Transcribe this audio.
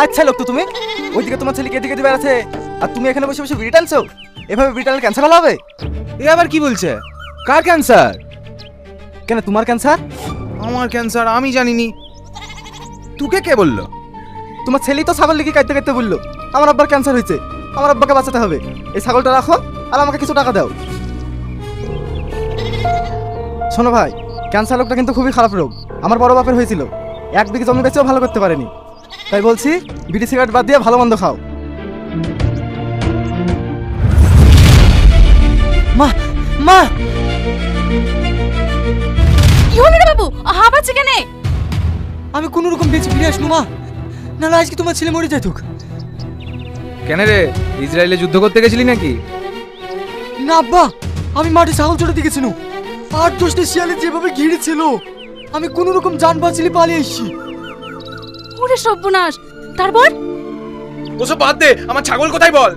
আচ্ছা লোক তো তুমি ওইদিকে তোমার ছেলেকে এদিকে দিয়ে বেড়াচ্ছে আর তুমি এখানে বসে বসে বিড়ি টানছো। এভাবে বিড়ি টানলে ক্যান্সার ভালো হবে? এ আবার কি বলছে? কার ক্যান্সার? কেন তোমার ক্যান্সার? আমার ক্যান্সার আমি জানিনি। তোকে কে বললো? তোমার ছেলেই তো ছাগল লিখে কাটতে কাটতে বললো আমার আব্বার ক্যান্সার হয়েছে, আমার আব্বাকে বাঁচাতে হবে, এই ছাগলটা রাখো আর আমাকে কিছু টাকা দাও। শোনো ভাই, ক্যান্সার রোগটা কিন্তু খুবই খারাপ রোগ। আমার বড় বাপের হয়েছিল, এক বিঘে জমি বেচেও ভালো করতে পারেনি। তাই বলছি বিড়ি সিগারেট বাদ দিয়ে ভালো মন্দ খাও। মা মা কি হলো রে বাবু, হাঁপাচ্ছে কেন? আমি কোনো রকম বেঁচে ফিরে আসবো মা, নাহলে আজকে তোমার ছেলে মরে যেত। কেন রে, ইসরায়েলে যুদ্ধ করতে গেছিলি নাকি? না আব্বা, আমি মাঠে ছাগল চড়াতে গেছিলাম, 8-10টা শিয়ালে যেভাবে ঘিরে ছিল আমি কোনো রকম জান বাঁচিয়ে পালিয়ে এসেছি। ওরে সর্বনাশ, তারপর? ওসব বাদ দে, আমার ছাগল কোথায় বল?